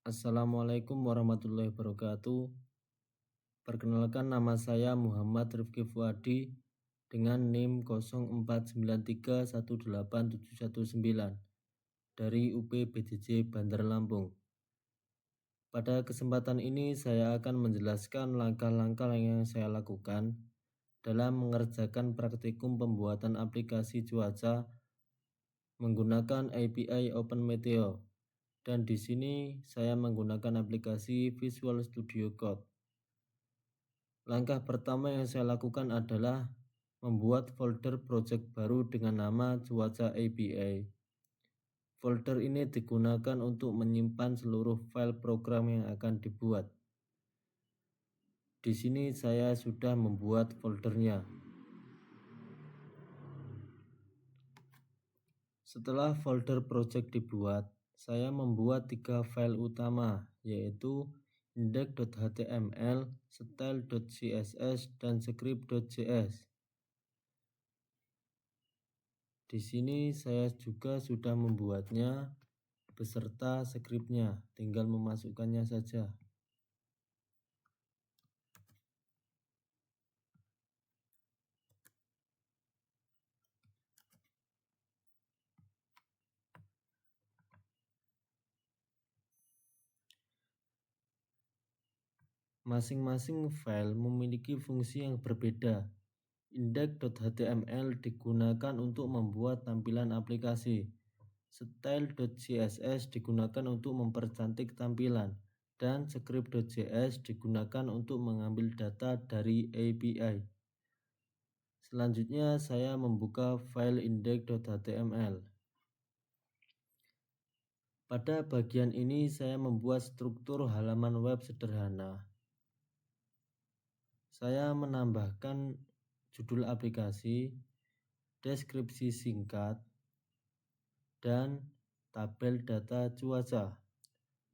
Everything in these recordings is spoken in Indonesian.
Assalamualaikum warahmatullahi wabarakatuh. Perkenalkan, nama saya Muhammad Rifki Fuadi dengan NIM 0493187719 dari UP BJJ Bandar Lampung. Pada kesempatan ini saya akan menjelaskan langkah-langkah yang saya lakukan dalam mengerjakan praktikum pembuatan aplikasi cuaca menggunakan API OpenMeteor. Dan di sini saya menggunakan aplikasi Visual Studio Code. Langkah pertama yang saya lakukan adalah membuat folder project baru dengan nama Cuaca API. Folder ini digunakan untuk menyimpan seluruh file program yang akan dibuat. Di sini saya sudah membuat foldernya. Setelah folder project dibuat, saya membuat 3 file utama, yaitu index.html, style.css, dan script.js. Di sini saya juga sudah membuatnya beserta skripnya, tinggal memasukkannya saja. Masing-masing file memiliki fungsi yang berbeda. Index.html digunakan untuk membuat tampilan aplikasi. Style.css digunakan untuk mempercantik tampilan, dan script.js digunakan untuk mengambil data dari API. Selanjutnya saya membuka file index.html. Pada bagian ini saya membuat struktur halaman web sederhana. Saya menambahkan judul aplikasi, deskripsi singkat, dan tabel data cuaca.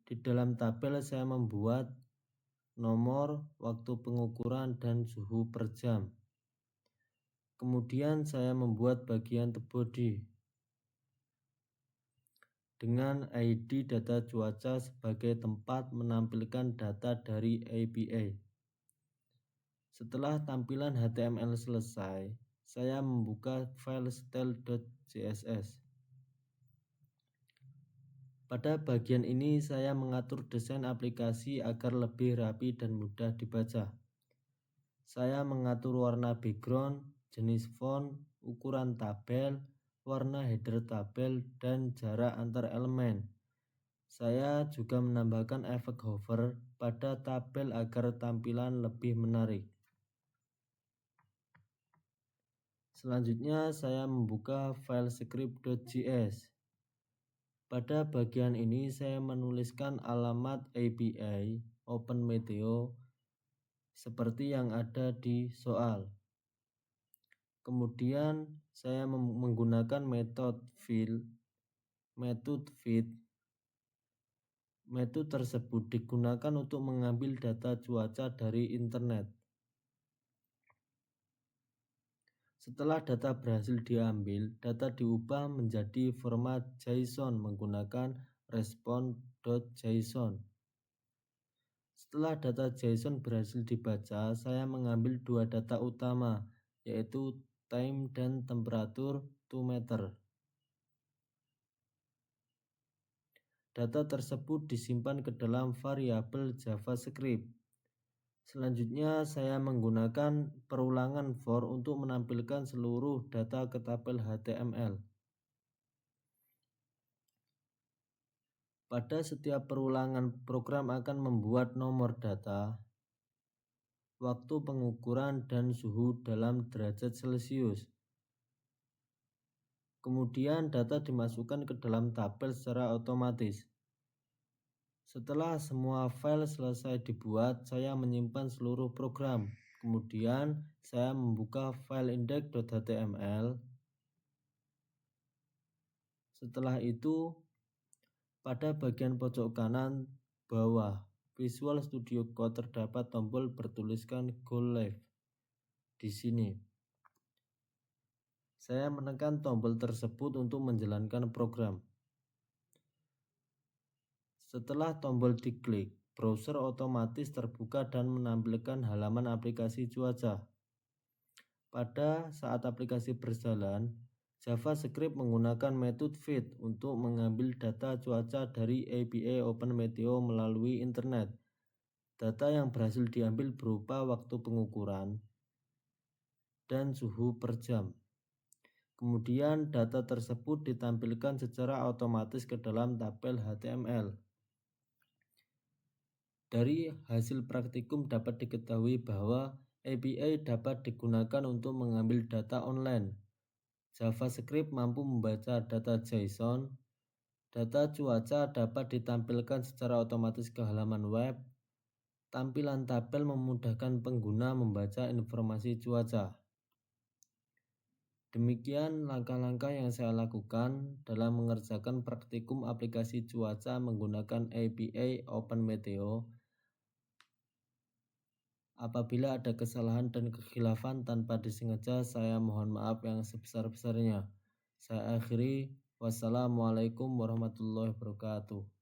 Di dalam tabel saya membuat nomor, waktu pengukuran, dan suhu per jam. Kemudian saya membuat bagian body dengan ID data cuaca sebagai tempat menampilkan data dari API. Setelah tampilan HTML selesai, saya membuka file style.css. Pada bagian ini saya mengatur desain aplikasi agar lebih rapi dan mudah dibaca. Saya mengatur warna background, jenis font, ukuran tabel, warna header tabel, dan jarak antar elemen. Saya juga menambahkan efek hover pada tabel agar tampilan lebih menarik. Selanjutnya saya membuka file script.js. Pada bagian ini saya menuliskan alamat API OpenMeteor seperti yang ada di soal. Kemudian saya menggunakan metode feed. Metode tersebut digunakan untuk mengambil data cuaca dari internet. Setelah data berhasil diambil, data diubah menjadi format JSON menggunakan response.json. Setelah data JSON berhasil dibaca, saya mengambil 2 data utama, yaitu time dan temperatur 2 meter. Data tersebut disimpan ke dalam variabel JavaScript. Selanjutnya saya menggunakan perulangan for untuk menampilkan seluruh data ke tabel HTML. Pada setiap perulangan, program akan membuat nomor data, waktu pengukuran, dan suhu dalam derajat Celcius. Kemudian data dimasukkan ke dalam tabel secara otomatis. Setelah semua file selesai dibuat, saya menyimpan seluruh program. Kemudian saya membuka file index.html. Setelah itu, pada bagian pojok kanan bawah Visual Studio Code terdapat tombol bertuliskan Go Live. Di sini saya menekan tombol tersebut untuk menjalankan program. Setelah tombol diklik, browser otomatis terbuka dan menampilkan halaman aplikasi cuaca. Pada saat aplikasi berjalan, JavaScript menggunakan metode feed untuk mengambil data cuaca dari API OpenMeteo melalui internet. Data yang berhasil diambil berupa waktu pengukuran dan suhu per jam. Kemudian data tersebut ditampilkan secara otomatis ke dalam tabel HTML. Dari hasil praktikum dapat diketahui bahwa API dapat digunakan untuk mengambil data online. JavaScript mampu membaca data JSON. Data cuaca dapat ditampilkan secara otomatis ke halaman web. Tampilan tabel memudahkan pengguna membaca informasi cuaca. Demikian langkah-langkah yang saya lakukan dalam mengerjakan praktikum aplikasi cuaca menggunakan API OpenMeteo. Apabila ada kesalahan dan kekhilafan tanpa disengaja, saya mohon maaf yang sebesar-besarnya. Saya akhiri. Wassalamualaikum warahmatullahi wabarakatuh.